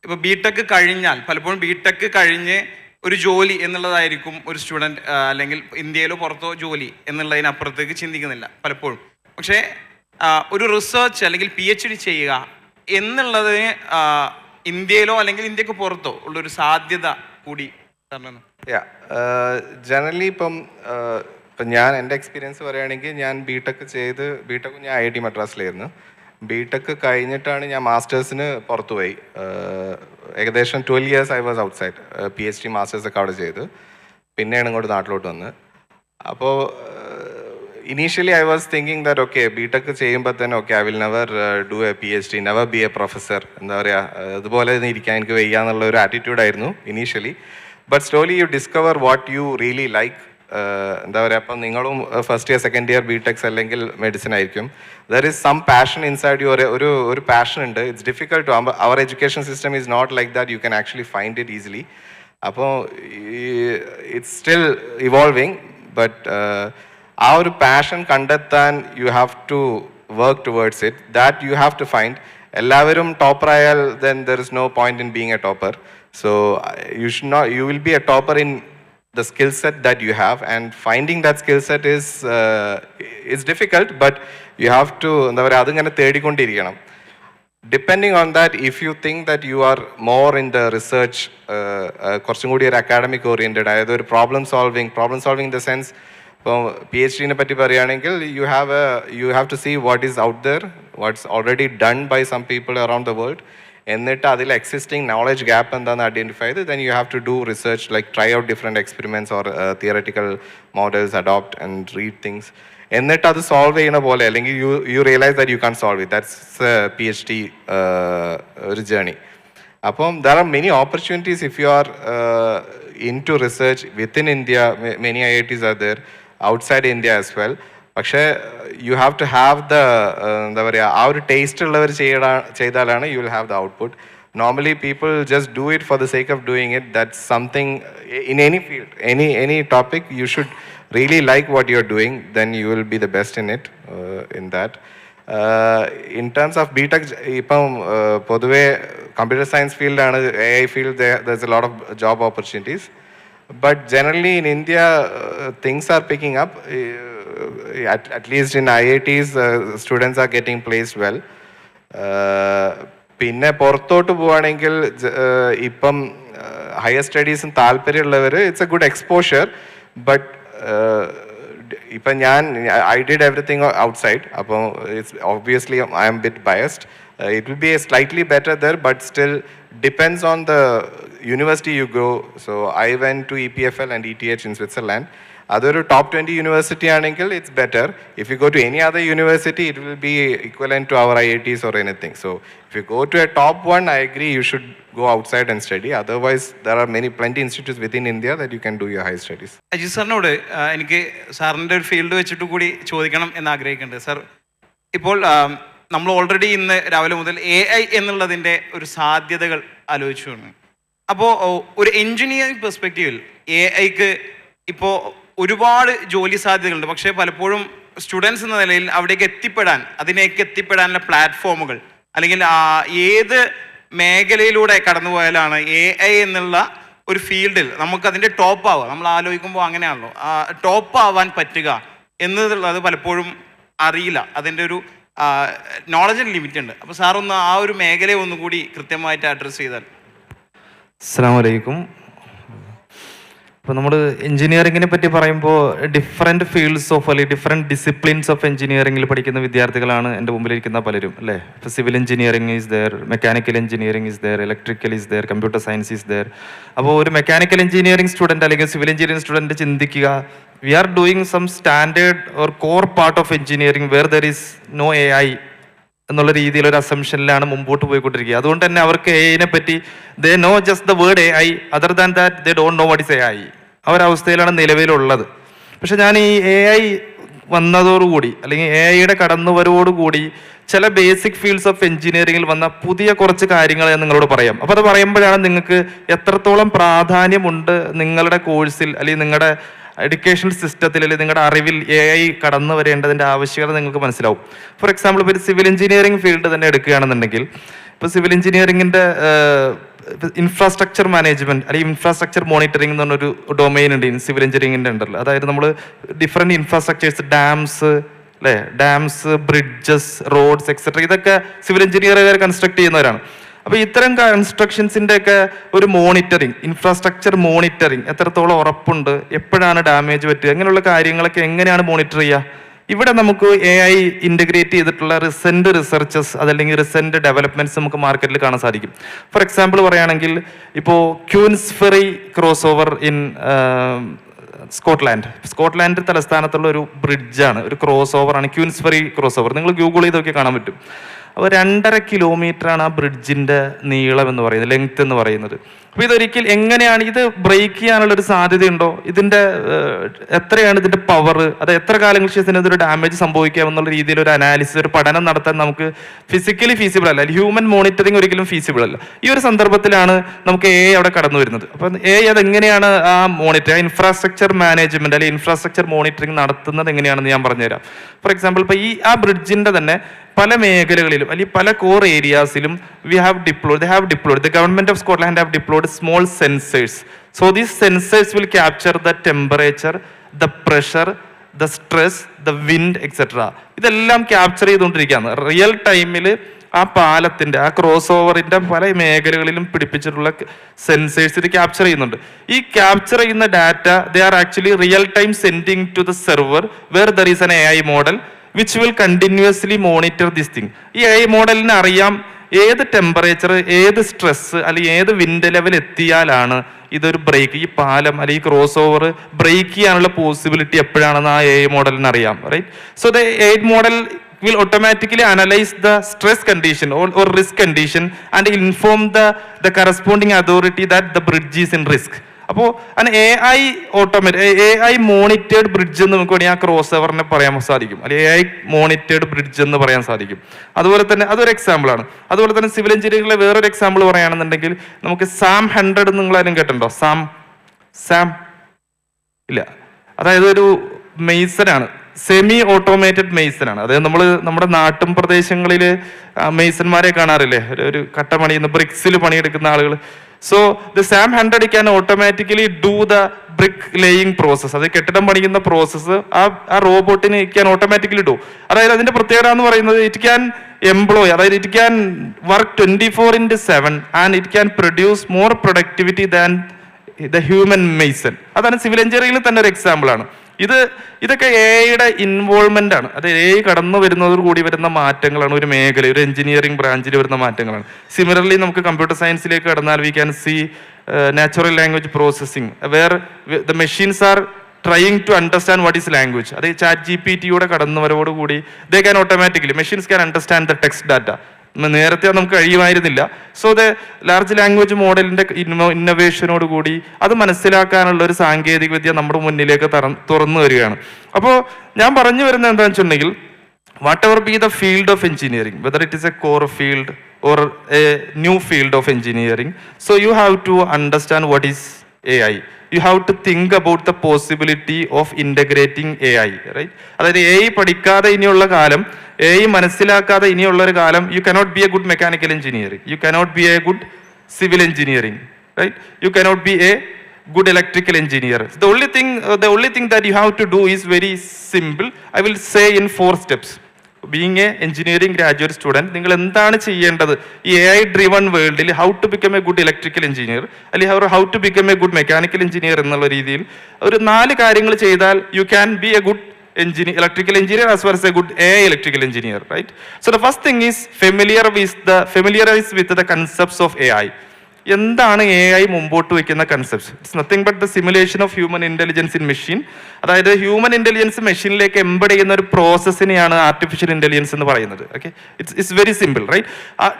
ഇപ്പോൾ BTech കഴിഞ്ഞാൽ പലപ്പോഴും BTech കഴിഞ്ഞ് ഒരു ജോലി എന്നുള്ളതായിരിക്കും ഒരു സ്റ്റുഡൻറ്റ് അല്ലെങ്കിൽ ഇന്ത്യയിലോ പുറത്തോ ജോലി എന്നുള്ളതിനപ്പുറത്തേക്ക് ചിന്തിക്കുന്നില്ല പലപ്പോഴും. പക്ഷേ ഒരു റിസർച്ച് അല്ലെങ്കിൽ PhD ചെയ്യുക എന്നുള്ളതിന് ഇന്ത്യയിലോ അല്ലെങ്കിൽ ഇന്ത്യക്ക് പുറത്തോ ഉള്ളൊരു സാധ്യത കൂടി കാരണം. ജനറലി ഇപ്പം ഞാൻ എൻ്റെ എക്സ്പീരിയൻസ് പറയുകയാണെങ്കിൽ ഞാൻ BTech ഞാൻ IIT മദ്രാസിലായിരുന്നു. BTech കഴിഞ്ഞിട്ടാണ് ഞാൻ മാസ്റ്റേഴ്സിന് പുറത്തു പോയി. ഏകദേശം 12 years I was outside. PhD മാസ്റ്റേഴ്സൊക്കെ അവിടെ ചെയ്ത് പിന്നെയാണ് ഇങ്ങോട്ട് നാട്ടിലോട്ട് വന്ന്. അപ്പോൾ initially I was thinking that okay, BTech ചെയ്യുമ്പോൾ തന്നെ okay, I will never do a PhD, never be a professor, എന്താ പറയുക അതുപോലെ ഇരിക്കാൻ എനിക്ക് വയ്യ എന്നുള്ള ഒരു ആറ്റിറ്റ്യൂഡ് ആയിരുന്നു initially. But slowly you discover what you really like. എന്താ പറയുക, അപ്പം നിങ്ങളും first year second year BTech അല്ലെങ്കിൽ മെഡിസിൻ ആയിരിക്കും. There is some passion inside you. ഒരു പാഷൻ ഉണ്ട്. It's difficult to, our education system is not like that you can actually find it easily. അപ്പോൾ it's still evolving. But ആ ഒരു passion കണ്ടെത്താൻ you have to work towards it. That you have to find. എല്ലാവരും topper ആയാൽ then there is no point in being a topper. So you will be a topper in the skill set that you have, and finding that skill set is difficult, but you have to എന്താ പറയുക അതിങ്ങനെ തേടിക്കൊണ്ടിരിക്കണം. Depending on that, if you think that you are more in the research, കുറച്ചും കൂടി ഒരു academic oriented, അതായത് ഒരു problem solving in the sense, ഇപ്പോൾ PhD പറ്റി പറയുകയാണെങ്കിൽ you have to see what is out there, what's already done by some people around the world. എന്നിട്ട് അതിൽ എക്സിസ്റ്റിംഗ് നോളജ് ഗ്യാപ്പ് എന്താണെന്ന് ഐഡൻറ്റിഫൈ ചെയ്ത് then you have to do research, like try out different experiments or theoretical models, adopt and read things. എന്നിട്ട് അത് solve ചെയ്യണ പോലെ, അല്ലെങ്കിൽ you realise that you can solve it. That's PhD ഒരു journey. അപ്പം there are many opportunities if you are in to research within India. Many IITs are there, outside India as well. പക്ഷേ യു have to have the എന്താ പറയുക, ആ ഒരു taste ഉള്ളവർ ചെയ്താലാണ് you will have the output. Normally people just do it for the sake of doing it. That's something in any field, any topic, you should really like what you're doing, then you will be the best in it, in that. In terms of BTech, ippam poduve computer science field and AI field, there's a lot of job opportunities. But generally in India, things are picking up. At least in IITs, students are getting placed well. പിന്നെ പുറത്തോട്ട് പോവുകയാണെങ്കിൽ ഇപ്പം higher സ്റ്റഡീസും താല്പര്യമുള്ളവർ it's a good exposure. But ഇപ്പം I did everything outside, അപ്പോൾ it's obviously I'm bit biased. It will be a slightly better there, but still depends on the university you go. So I went to EPFL and ETH in Switzerland. അതൊരു top 20 university ആണെങ്കിൽ it's better. If you go to any other university it will be equivalent to our IITs or anything. So if you go to a top one, I agree you should go outside and study. Otherwise there are plenty institutes within India that you can do your high studies. Ajith സാറിനോട് എനിക്ക് സാറിൻ്റെ ഒരു field വെച്ചിട്ട് കൂടി ചോദിക്കണം എന്ന് ആഗ്രഹിക്കുന്നുണ്ട്. Sir, ഇപ്പോൾ നമ്മൾ ഓൾറെഡി ഇന്ന് രാവിലെ മുതൽ AI എന്നുള്ളതിൻ്റെ ഒരു സാധ്യതകൾ ആലോചിച്ചു. അപ്പോൾ ഒരു എൻജിനീയറിംഗ് പെർസ്പെക്റ്റീവിൽ AIക്ക് ഇപ്പോൾ ഒരുപാട് ജോലി സാധ്യതകളുണ്ട്. പക്ഷേ പലപ്പോഴും സ്റ്റുഡൻസ് എന്ന നിലയിൽ അതിനേക്ക് എത്തിപ്പെടാനുള്ള പ്ലാറ്റ്ഫോമുകൾ അല്ലെങ്കിൽ ഏത് മേഖലയിലൂടെ കടന്നു പോയാലാണ് AI എന്നുള്ള ഒരു ഫീൽഡിൽ നമുക്കതിൻ്റെ ടോപ്പ് ആവുക, നമ്മൾ ആലോചിക്കുമ്പോൾ അങ്ങനെയാണല്ലോ, ടോപ്പ് ആവാൻ പറ്റുക എന്നുള്ളത് പലപ്പോഴും അറിയില്ല. അതിൻ്റെ ഒരു നോളജിന് ലിമിറ്റ് ഉണ്ട്. അപ്പോൾ സാറൊന്ന് ആ ഒരു മേഖലയെ ഒന്നുകൂടി കൃത്യമായിട്ട് അഡ്രസ്സ് ചെയ്താൽ. അസ്സലാമു അലൈക്കും. ഇപ്പോൾ നമ്മൾ എഞ്ചിനീയറിങ്ങിനെ പറ്റി പറയുമ്പോൾ ഡിഫറെൻറ്റ് ഫീൽഡ്സ് ഓഫ് അല്ലെങ്കിൽ ഡിഫറെൻറ്റ് ഡിസിപ്ലിൻസ് ഓഫ് എഞ്ചിനീയറിംഗിൽ പഠിക്കുന്ന വിദ്യാർത്ഥികളാണ് എൻ്റെ മുമ്പിലിരിക്കുന്ന പലരും, അല്ലേ? ഇപ്പോൾ civil engineering is there, mechanical engineering is there, electrical is there, computer science is there. അപ്പോൾ ഒരു മെക്കാനിക്കൽ എഞ്ചിനീയറിംഗ് സ്റ്റുഡൻറ്റ് അല്ലെങ്കിൽ സിവിൽ എഞ്ചിനീയറിംഗ് സ്റ്റുഡൻറ്റ് ചിന്തിക്കുക, we are doing some standard or core part of engineering where there is no AI എന്നുള്ള രീതിയിൽ ഒരു അസംഷനിലാണ് മുമ്പോട്ട് പോയിക്കൊണ്ടിരിക്കുക. അതുകൊണ്ട് തന്നെ അവർക്ക് AI പറ്റി they know just the word AI, other than that they don't know what is AI. അവരവസ്ഥയിലാണ് നിലവിലുള്ളത്. പക്ഷെ ഞാൻ ഈ AI വന്നതോടുകൂടി അല്ലെങ്കിൽ AIയുടെ കടന്നുവരവോടുകൂടി ചില ബേസിക് ഫീൽഡ്സ് ഓഫ് എഞ്ചിനീയറിംഗിൽ വന്ന പുതിയ കുറച്ച് കാര്യങ്ങൾ ഞാൻ നിങ്ങളോട് പറയാം. അപ്പോൾ അത് പറയുമ്പോഴാണ് നിങ്ങൾക്ക് എത്രത്തോളം പ്രാധാന്യമുണ്ട് നിങ്ങളുടെ കോഴ്സിൽ അല്ലെങ്കിൽ നിങ്ങളുടെ എഡ്യൂക്കേഷൻ സിസ്റ്റത്തിൽ അല്ലെങ്കിൽ നിങ്ങളുടെ അറിവിൽ AI കടന്നു വരേണ്ടതിൻ്റെ ആവശ്യകത നിങ്ങൾക്ക് മനസ്സിലാവും. ഫോർ എക്സാമ്പിൾ, ഇപ്പോൾ ഒരു സിവിൽ എഞ്ചിനീയറിംഗ് ഫീൽഡ് തന്നെ എടുക്കുകയാണെന്നുണ്ടെങ്കിൽ, ഇപ്പോൾ സിവിൽ എഞ്ചിനീയറിംഗിൻ്റെ ഇൻഫ്രാസ്ട്രക്ചർ മാനേജ്മെന്റ് അല്ലെങ്കിൽ ഇൻഫ്രാസ്ട്രക്ചർ മോണിറ്ററിംഗ് എന്ന് പറഞ്ഞൊരു ഡൊമൈൻ ഉണ്ട് സിവിൽ എഞ്ചിനീയറിംഗിൻ്റെ ഉണ്ടല്ലോ. അതായത് നമ്മൾ different infrastructures, dams, bridges, roads etcetera, ഇതൊക്കെ സിവിൽ എഞ്ചിനീയറുകാർ കൺസ്ട്രക്ട് ചെയ്യുന്നവരാണ്. അപ്പോൾ ഇത്തരം കൺസ്ട്രക്ഷൻസിൻ്റെ ഒക്കെ ഒരു മോണിറ്ററിങ്, ഇൻഫ്രാസ്ട്രക്ചർ മോണിറ്ററിങ് എത്രത്തോളം ഉറപ്പുണ്ട്, എപ്പോഴാണ് ഡാമേജ് പറ്റുക, അങ്ങനെയുള്ള കാര്യങ്ങളൊക്കെ എങ്ങനെയാണ് മോണിറ്റർ ചെയ്യുക? ഇവിടെ നമുക്ക് AI ഇൻ്റഗ്രേറ്റ് ചെയ്തിട്ടുള്ള റിസെൻറ്റ് റിസർച്ചസ് അതല്ലെങ്കിൽ റിസെൻറ്റ് ഡെവലപ്മെൻറ്റ്സ് നമുക്ക് മാർക്കറ്റിൽ കാണാൻ സാധിക്കും. ഫോർ എക്സാമ്പിൾ പറയുകയാണെങ്കിൽ, ഇപ്പോൾ ക്യൂൻസ്ഫെറി ക്രോസ് ഓവർ ഇൻ സ്കോട്ട്ലാൻഡ് തലസ്ഥാനത്തുള്ള ഒരു ബ്രിഡ്ജാണ്, ഒരു ക്രോസ് ഓവറാണ് ക്യൂൻസ്ഫെറി ക്രോസ് ഓവർ. നിങ്ങൾ ഗൂഗിൾ ചെയ്തൊക്കെ കാണാൻ പറ്റും. അപ്പോൾ 2.5 കിലോമീറ്ററാണ് ആ ബ്രിഡ്ജിൻ്റെ നീളം എന്ന് പറയുന്നത്, ലെങ്ത് എന്ന് പറയുന്നത്. അപ്പോൾ ഇതൊരിക്കൽ എങ്ങനെയാണ് ഇത് ബ്രേക്ക് ചെയ്യാനുള്ളൊരു സാധ്യതയുണ്ടോ, ഇതിൻ്റെ എത്രയാണ് ഇതിൻ്റെ പവർ, അത് എത്ര കാലങ്ങൾക്ക് ശേഷം ഇതൊരു ഡാമേജ് സംഭവിക്കാമെന്നുള്ള രീതിയിൽ ഒരു അനാലിസിസ്, ഒരു പഠനം നടത്താൻ നമുക്ക് ഫിസിക്കലി ഫീസിബിൾ അല്ല, ഹ്യൂമൻ മോണിറ്ററിങ് ഒരിക്കലും ഫീസിബിൾ അല്ല. ഈ ഒരു സന്ദർഭത്തിലാണ് നമുക്ക് AI അവിടെ കടന്നു വരുന്നത്. അപ്പം AI അതെങ്ങനെയാണ് ആ ഇൻഫ്രാസ്ട്രക്ചർ മാനേജ്മെന്റ് അല്ലെങ്കിൽ ഇൻഫ്രാസ്ട്രക്ചർ മോണിറ്ററിങ് നടത്തുന്നത് എങ്ങനെയാണെന്ന് ഞാൻ പറഞ്ഞുതരാം. ഫോർ എക്സാമ്പിൾ, ഇപ്പോൾ ആ ബ്രിഡ്ജിൻ്റെ തന്നെ പല മേഖലകളിലും അല്ലെങ്കിൽ പല core ഏരിയാസിലും the government of Scotland have deployed small sensors. So these sensors will capture the temperature, the pressure, the stress, the wind, etc. ഇതെല്ലാം ക്യാപ്ചർ ചെയ്തുകൊണ്ടിരിക്കുകയാണ് റിയൽ ടൈമിൽ. ആ പാലത്തിൻ്റെ, ആ ക്രോസ് ഓവറിൻ്റെ പല മേഖലകളിലും പിടിപ്പിച്ചിട്ടുള്ള സെൻസേഴ്സ് ഇത് ക്യാപ്ചർ ചെയ്യുന്നുണ്ട്. ഈ ക്യാപ്ചർ ചെയ്യുന്ന data they are actually real time sending to the server where there is an AI model which will continuously monitor this thing. ഈ AI മോഡലിന് അറിയാം ഏത് ടെമ്പറേച്ചർ, ഏത് സ്ട്രെസ് അല്ലെങ്കിൽ ഏത് വിൻഡ് ലെവൽ എത്തിയാലാണ് ഇതൊരു ബ്രേക്ക്, ഈ പാലം അല്ലെങ്കിൽ ക്രോസ് ഓവർ ബ്രേക്ക് ചെയ്യാനുള്ള പോസിബിലിറ്റി എപ്പോഴാണെന്ന് ആ AI മോഡലിന് അറിയാം, right? So the AI model will automatically analyze the stress condition or risk condition and inform the corresponding authority that the bridge is in risk. അപ്പോൾ AI AI monitored bridge എന്ന് നമുക്ക് വേണമെങ്കിൽ ആ cross ഓവറിനെ പറയാൻ സാധിക്കും, അല്ലെങ്കിൽ AI മോണിറ്റേഡ് ബ്രിഡ്ജ് എന്ന് പറയാൻ സാധിക്കും. അതുപോലെ തന്നെ അതൊരു എക്സാമ്പിൾ ആണ്. അതുപോലെ തന്നെ സിവിൽ എഞ്ചിനീയറിംഗിലെ വേറൊരു എക്സാമ്പിൾ പറയുകയാണെന്നുണ്ടെങ്കിൽ നമുക്ക് SAM 100 നിങ്ങൾ ആരും കേട്ടിട്ടുണ്ടോ? സാം ഇല്ല, അതായത് ഒരു മെയ്സനാണ്, സെമി ഓട്ടോമേറ്റഡ് മെയ്സനാണ്. അതായത് നമ്മുടെ നാട്ടും പ്രദേശങ്ങളിൽ മെയ്സന്മാരെ കാണാറില്ലേ, ഒരു കട്ട പണിയുന്ന ബ്രിക്സിൽ പണിയെടുക്കുന്ന ആളുകൾ. So the SAM 100 can automatically do the brick laying process, അത് കെട്ടിടം പണിയുന്ന പ്രോസസ്സ് ആ റോബോട്ടിന് ക്യാൻ ഓട്ടോമാറ്റിക്കലി ഡൂ. അതായത് അതിന്റെ പ്രത്യേകത എന്ന് പറയുന്നത് ഇറ്റ് ക്യാൻ എംപ്ലോയ്, അതായത് it can work 24/7 and it can produce more productivity than the human Mason. അതാണ് സിവിൽ എഞ്ചിനീയറിംഗിൽ തന്നെ ഒരു എക്സാമ്പിൾ ആണ്. ഇതൊക്കെ AI ഇൻവോൾവ്മെന്റ് ആണ്. അത് AI കടന്നു വരുന്നതോട് കൂടി വരുന്ന മാറ്റങ്ങളാണ്, ഒരു മേഖല, ഒരു എഞ്ചിനീയറിംഗ് ബ്രാഞ്ചിൽ വരുന്ന മാറ്റങ്ങളാണ്. സിമിലർലി നമുക്ക് കമ്പ്യൂട്ടർ സയൻസിലേക്ക് കടന്നാൽ we can see natural language processing, where the machines are trying to understand what is language. അത് ChatGPT കടന്നു വരവോടുകൂടി they can automatically machines can understand the text data. നേരത്തെ നമുക്ക് കഴിയുമായിരുന്നില്ല. സോ ദ ലാർജ് ലാംഗ്വേജ് മോഡലിന്റെ ഇന്നോവേഷനോട് കൂടി അത് മനസ്സിലാക്കാനുള്ള ഒരു സാങ്കേതിക വിദ്യ നമ്മുടെ മുന്നിലേക്ക് തുറന്നു വരികയാണ്. അപ്പോൾ ഞാൻ പറഞ്ഞു വരുന്നത് എന്താണെന്ന് വെച്ചിട്ടുണ്ടെങ്കിൽ, whatever be the field of engineering, whether it is a core field or a new field of engineering, so you have to understand what is AI. You have to think about the possibility of integrating AI, right? അതായത് AI പഠിക്കാതെ ഇനിയുള്ള കാലം, AI മനസ്സിലാക്കാതെ ഇനിയുള്ള ഒരു കാലം, you cannot be a good mechanical engineering, you cannot be a good civil engineering, right? You cannot be a good electrical engineer. The only thing that you have to do is very simple. I will say in 4 steps. Being a engineering graduate student, നിങ്ങൾ എന്താണ് ചെയ്യേണ്ടത് ഈ AI driven വേൾഡിൽ? How to become a good electrical engineer, അല്ലെങ്കിൽ how to become a good mechanical engineer എന്നുള്ള രീതിയിൽ ഒരു 4 കാര്യങ്ങൾ ചെയ്താൽ you can be a good electrical engineer as well as a good AI electrical engineer, right? So the first thing is familiarize with the concepts of AI. എന്താണ് AI മുമ്പോട്ട് വയ്ക്കുന്ന concepts? It's nothing but the simulation of human intelligence in machine. അതായത് human intelligence മെഷീനിലേക്ക് embed ചെയ്യുന്ന ഒരു പ്രോസസ്സിനെയാണ് artificial intelligence എന്ന് പറയുന്നത്. Okay, it's very simple, right?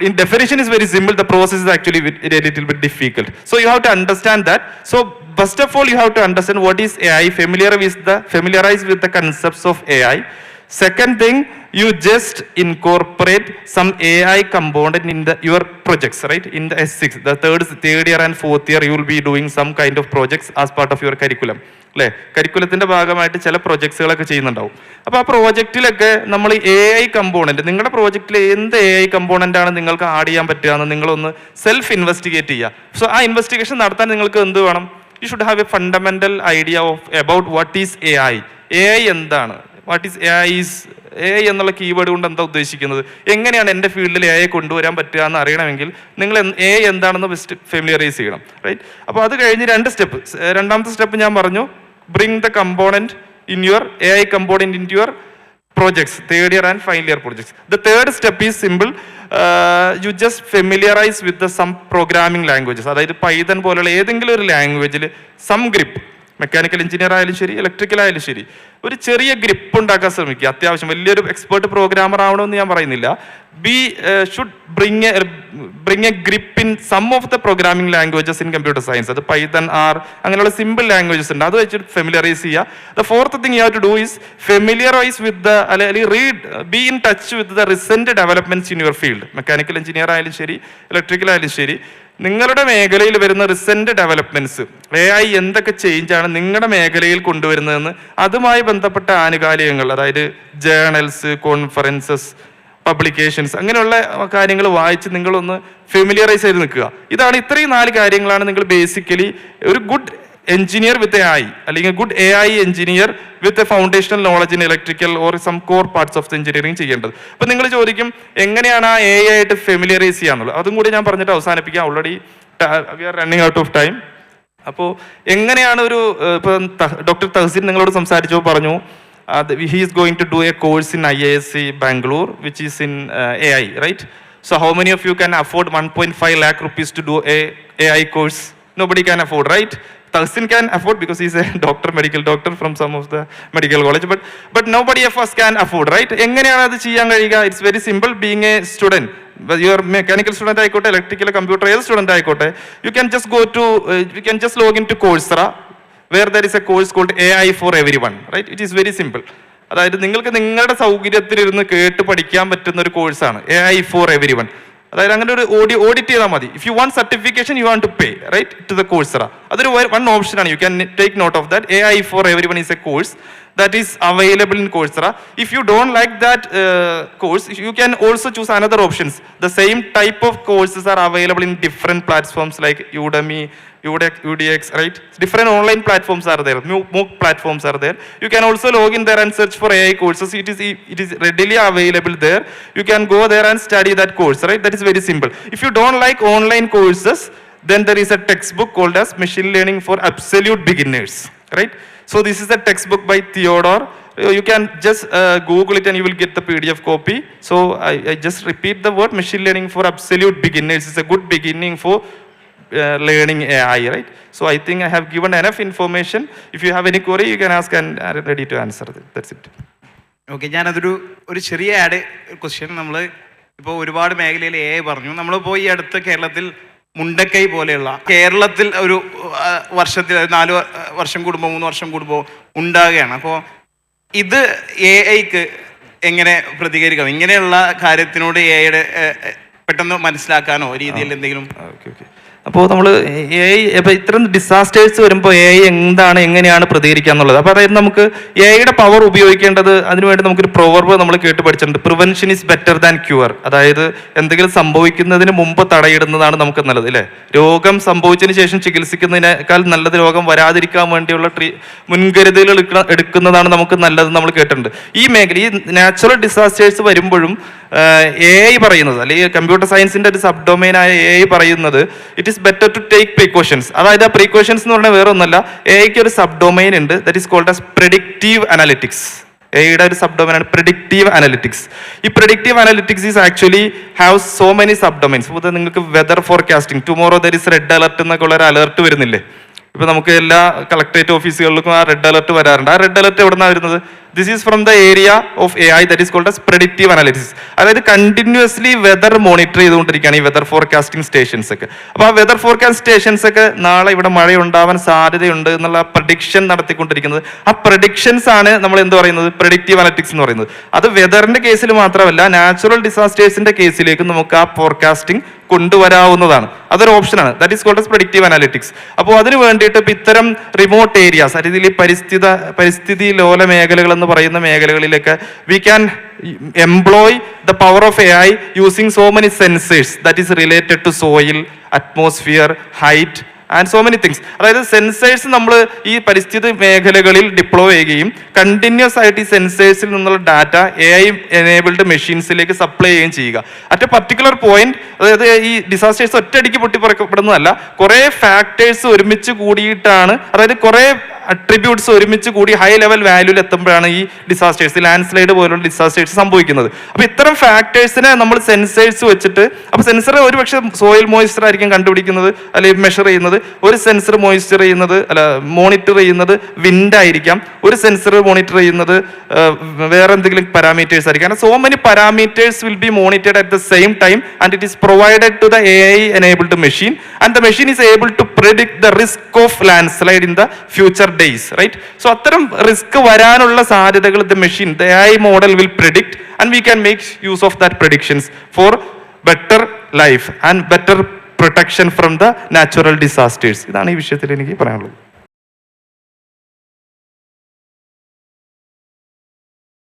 In definition is very simple, the process is actually little bit difficult. So you have to understand that. So first of all, you have to understand what is AI, familiarize with the concepts of AI. Second thing, you just incorporate some AI component in your projects, right? In the S6, the third year and fourth year, you will be doing some kind of projects as part of your curriculum. അല്ലേ? കരിക്കുലത്തിന്റെ ഭാഗമായിട്ട് ചില പ്രൊജക്ട്സുകളൊക്കെ ചെയ്യുന്നുണ്ടാവും. അപ്പോൾ ആ പ്രോജക്റ്റിലൊക്കെ നമ്മൾ AI component, നിങ്ങളുടെ പ്രോജക്റ്റിൽ എന്ത് AI കമ്പോണന്റ് ആണ് നിങ്ങൾക്ക് ആഡ് ചെയ്യാൻ പറ്റുക എന്ന് നിങ്ങളൊന്ന് സെൽഫ് ഇൻവെസ്റ്റിഗേറ്റ് ചെയ്യുക. സോ ആ ഇൻവെസ്റ്റിഗേഷൻ നടത്താൻ നിങ്ങൾക്ക് എന്ത് വേണം? You should have a fundamental idea about what is AI. AI എന്താണ്? What is AI എന്നുള്ള കീവേഡ് കൊണ്ട് എന്താ ഉദ്ദേശിക്കുന്നത്? എങ്ങനെയാണ് എൻ്റെ ഫീൽഡിൽ AI കൊണ്ടുവരാൻ പറ്റുക എന്ന് അറിയണമെങ്കിൽ നിങ്ങൾ AI എന്താണെന്ന് ബെസ്റ്റ് ഫെമിലിയറൈസ് ചെയ്യണം, റൈറ്റ്? അപ്പോൾ അത് കഴിഞ്ഞ് 2 സ്റ്റെപ്പ്. രണ്ടാമത്തെ സ്റ്റെപ്പ് ഞാൻ പറഞ്ഞു, bring the component in your AI component in your projects, third year and final year projects. The third step is simple. You just familiarize with some programming languages. അതായത് Python പോലുള്ള ഏതെങ്കിലും ഒരു ലാംഗ്വേജിൽ some grip, mechanical engineer ആയാലും ശരി, electrical ആയാലും ശരി, ഒരു ചെറിയ ഗ്രിപ്പ് ഉണ്ടാക്കാൻ ശ്രമിക്കുക. അത്യാവശ്യം വലിയൊരു എക്സ്പേർട്ട് പ്രോഗ്രാമർ ആവണമെന്ന് ഞാൻ പറയുന്നില്ല. Should bring a grip in some of the programming languages in computer science. അത് പൈതൺ, ആർ അങ്ങനെയുള്ള സിമ്പിൾ ലാംഗ്വേജസ് ഉണ്ട്, അത് വെച്ചിട്ട് ഫെമിലിയറൈസ് ചെയ്യുക. The fourth thing you have to do is familiarise with be in touch with the recent developments in your field. Mechanical engineer ആയാലും ശരി, electrical ആയാലും ശരി, നിങ്ങളുടെ മേഖലയിൽ വരുന്ന റിസെന്റ് ഡെവലപ്മെന്റ്സ്, AI എന്തൊക്കെ ചേഞ്ചാണ് നിങ്ങളുടെ മേഖലയിൽ കൊണ്ടുവരുന്നതെന്ന്, അതുമായി ബന്ധപ്പെട്ട ആനുകാലികങ്ങൾ, അതായത് ജേർണൽസ്, കോൺഫറൻസസ്, പബ്ലിക്കേഷൻസ്, അങ്ങനെയുള്ള കാര്യങ്ങൾ വായിച്ച് നിങ്ങളൊന്ന് ഫെമിലിയറൈസ് ചെയ്ത് നിൽക്കുക. ഇത്രയും 4 കാര്യങ്ങളാണ് നിങ്ങൾ ബേസിക്കലി ഒരു ഗുഡ് എഞ്ചിനീയർ വിത്ത് AI, അല്ലെങ്കിൽ good AI engineer with a foundational knowledge in electrical or some core parts of the engineering ചെയ്യേണ്ടത്. അപ്പം നിങ്ങൾ ചോദിക്കും എങ്ങനെയാണ് ആ AI ആയിട്ട് ഫെമിലിയറൈസ് ചെയ്യാന്നുള്ളത്. അതും കൂടി ഞാൻ പറഞ്ഞിട്ട് അവസാനിപ്പിക്കാം. Already we are running out of time. അപ്പോൾ എങ്ങനെയാണ് ഇപ്പം ഡോക്ടർ തഹസീൻ നിങ്ങളോട് സംസാരിച്ചപ്പോൾ പറഞ്ഞു he is going to do a course in IISc Bangalore which is in AI, right? So how many of you can afford 1.5 lakh rupees to do a AI course? Nobody can afford, right? Tahsin can afford because he's a medical doctor from some of the medical college, but nobody of us can afford, right? എങ്ങനെയാണ് അത് ചെയ്യാൻ കഴിയുക? It's very simple. Being a student, your mechanical student ആയിക്കോട്ടെ, electrical, computer, ഏത് student ആയിക്കോട്ടെ, you can just go to, you can just log in to Coursera, where there is a course called AI for everyone, right? It is very simple. അതായത് നിങ്ങൾക്ക് നിങ്ങളുടെ സൗകര്യത്തിലിരുന്ന് കേട്ട് പഠിക്കാൻ പറ്റുന്ന ഒരു കോഴ്സാണ് AI for everyone. അതായത് അങ്ങനെ ഒരു ഓഡിറ്റ് ചെയ്താൽ മതി. If you want certification you want to pay, right, to the Coursera. അതൊരു വൺ ഓപ്ഷനാണ്. You can take note of that. AI for everyone is a course that is available in Coursera. If you don't like that course, you can also choose another options. The same type of courses are available in different platforms like Udemy, UDX, right? Different online platforms are there. MOOC platforms are there. You can also log in there and search for AI courses. It is readily available there. You can go there and study that course, right? That is very simple. If you don't like online courses, then there is a textbook called as Machine Learning for Absolute Beginners, right? So this is a textbook by Theodore. You can just Google it and you will get the PDF copy. So I just repeat the word, Machine Learning for Absolute Beginners. It's a good beginning for learning AI, right? So I think I have given enough information. If you have any query, you can ask and I'm ready to answer. That's it. Okay, ഞാനതൊരു ചെറിയ question. നമ്മൾ ഇപ്പോൾ ഒരുപാട് മേഖലയിൽ AI പറഞ്ഞു. നമ്മളിപ്പോൾ ഈ അടുത്ത് കേരളത്തിൽ മുണ്ടക്കൈ പോലെയുള്ള, കേരളത്തിൽ ഒരു വർഷത്തിൽ 4 വർഷം കൂടുമ്പോൾ 3 വർഷം കൂടുമ്പോൾ ഉണ്ടാകുകയാണ്. അപ്പോൾ ഇത് AIക്ക് എങ്ങനെ പ്രതികരിക്കാം? ഇങ്ങനെയുള്ള കാര്യത്തിനോട് AIയുടെ പെട്ടെന്ന് മനസ്സിലാക്കാനോ രീതിയിൽ എന്തെങ്കിലും? ഓക്കെ. അപ്പോൾ നമ്മൾ ഇപ്പോൾ ഇത്തരം ഡിസാസ്റ്റേഴ്സ് വരുമ്പോൾ AI എന്താണ്, എങ്ങനെയാണ് പ്രതികരിക്കുക എന്നുള്ളത്. അപ്പോൾ അതായത് നമുക്ക് AIയുടെ പവർ ഉപയോഗിക്കേണ്ടത്, അതിനുവേണ്ടി നമുക്കൊരു പ്രൊവർബ് നമ്മൾ കേട്ട് പഠിച്ചിട്ടുണ്ട്, prevention is better than cure. അതായത് എന്തെങ്കിലും സംഭവിക്കുന്നതിന് മുമ്പ് തടയിടുന്നതാണ് നമുക്ക് നല്ലത്, അല്ലേ? രോഗം സംഭവിച്ചതിന് ശേഷം ചികിത്സിക്കുന്നതിനേക്കാൾ നല്ലത് രോഗം വരാതിരിക്കാൻ വേണ്ടിയുള്ള മുൻകരുതലുകൾ എടുക്കുന്നതാണ് നമുക്ക് നല്ലത് നമ്മൾ കേട്ടിട്ടുണ്ട്. ഈ മേഖല, ഈ നാച്ചുറൽ ഡിസാസ്റ്റേഴ്സ് വരുമ്പോഴും AI പറയുന്നത്, അല്ലെങ്കിൽ കമ്പ്യൂട്ടർ സയൻസിന്റെ ഒരു സബ് ഡൊമൈനായ AI പറയുന്നത്, it is better to take precautions. അതായത് ആ പ്രിക്കോഷൻസ് എന്ന് പറഞ്ഞാൽ വേറെ ഒന്നല്ല, AIക്ക് ഒരു സബ് ഡൊമൈൻ ഉണ്ട്, that is called as predictive analytics. AIയുടെ ഒരു സബ് ഡൊമൈനാണ് പ്രെഡിക്റ്റീവ് അനാലിറ്റിക്സ്. ഈ predictive analytics is actually have so many sub domains. ഇപ്പോൾ നിങ്ങൾക്ക് weather forecasting, tomorrow there is red alert എന്നൊക്കെ ഉള്ള ഒരു അലർട്ട് വരുന്നില്ലേ? ഇപ്പൊ നമുക്ക് എല്ലാ കളക്ടറേറ്റ് ഓഫീസുകളിലും ആ റെഡ് അലർട്ട് വരാറുണ്ട്. ആ റെഡ് അലർട്ട് എവിടെ നിന്നാണ് വരുന്നത്? This is from the area of AI that is called as predictive analysis. അതായത് കണ്ടിന്യൂസ്ലി വെദർ മോണിറ്റർ ചെയ്തുകൊണ്ടിരിക്കുകയാണ് ഈ വെദർ ഫോർകാസ്റ്റിംഗ് സ്റ്റേഷൻസ് ഒക്കെ. അപ്പോൾ ആ വെദർ ഫോർകാസ്റ്റ് സ്റ്റേഷൻസ് ഒക്കെ നാളെ ഇവിടെ മഴ ഉണ്ടാവാൻ സാധ്യതയുണ്ട് എന്നുള്ള പ്രഡിക്ഷൻ നടത്തിക്കൊണ്ടിരിക്കുന്നത്. ആ പ്രഡിക്ഷൻസ് ആണ് നമ്മൾ എന്ത് പറയുന്നത്? പ്രെഡിക്റ്റീവ് അനാലിറ്റിക്സ് എന്ന് പറയുന്നത്. അത് വെദറിന്റെ കേസിൽ മാത്രമല്ല, നാച്ചുറൽ ഡിസാസ്റ്റേഴ്സിന്റെ കേസിലേക്ക് നമുക്ക് ആ ഫോർകാസ്റ്റിംഗ് കൊണ്ടുവരാവുന്നതാണ്. അതൊരു ഓപ്ഷനാണ്. That is called as predictive analytics. അപ്പോൾ അതിന് വേണ്ടിയിട്ട് ഇപ്പം ഇത്തരം റിമോട്ട് ഏരിയാസ്, അതായത് ഈ പരിസ്ഥിതി ലോല മേഖലകൾ എന്ന് പറയുന്ന മേഖലകളിലൊക്കെ we can employ the power of AI using so many sensors that is related to soil, atmosphere, height and so many things. അതായത് സെൻസേഴ്സ് നമ്മൾ ഈ പരിസ്ഥിതി മേഖലകളിൽ ഡിപ്ലോയ് ചെയ്യുകയും കണ്ടിന്യൂസ് ആയിട്ട് ഈ സെൻസേഴ്സിൽ നിന്നുള്ള ഡാറ്റ AI എനേബിൾഡ് മെഷീൻസിലേക്ക് സപ്ലൈ ചെയ്യുകയും ചെയ്യുക. അറ്റ് എ പർട്ടിക്കുലർ പോയിന്റ്, അതായത് ഈ ഡിസാസ്റ്റേഴ്സ് ഒറ്റയടിക്ക് പൊട്ടിപ്പറക്കപ്പെടുന്നതല്ല, കുറേ ഫാക്ടേഴ്സ് ഒരുമിച്ച് കൂടിയിട്ടാണ്, അതായത് കുറേ അട്രിബ്യൂട്ട്സ് ഒരുമിച്ച് കൂടി ഹൈ ലെവൽ വാല്യൂവിൽ എത്തുമ്പോഴാണ് ഈ ഡിസാസ്റ്റേഴ്സ്, ലാൻഡ് സ്ലൈഡ് പോലുള്ള ഡിസാസ്റ്റേഴ്സ് സംഭവിക്കുന്നത്. അപ്പോൾ ഇത്തരം ഫാക്ടേഴ്സിനെ നമ്മൾ സെൻസേഴ്സ് വെച്ചിട്ട്, അപ്പോൾ സെൻസർ ഒരുപക്ഷെ സോയിൽ മോയ്സ്ചർ ആയിരിക്കും കണ്ടുപിടിക്കുന്നത് അല്ലെങ്കിൽ മെഷർ ചെയ്യുന്നത്. ഒരു സെൻസർ മോണിറ്റർ ചെയ്യുന്നത് വിൻഡ് ആയിരിക്കാം, ഒരു സെൻസർ മോണിറ്റർ ചെയ്യുന്നത് വേറെ എന്തെങ്കിലും പാരാമീറ്റേഴ്സ് ആയിരിക്കും. So many parameters will be monitored at the same time and it is provided to the AI enabled machine and the machine is able to predict the risk of landslide in the future days, right? So അത്തരം risk വരാനുള്ള സാധ്യതകൾ the machine, the AI model will predict and we can make use of that predictions for better life and better protection from the natural disasters. ഇതാണ് ഈ വിഷയത്തിൽ എനിക്ക് പറയാനുള്ളത്.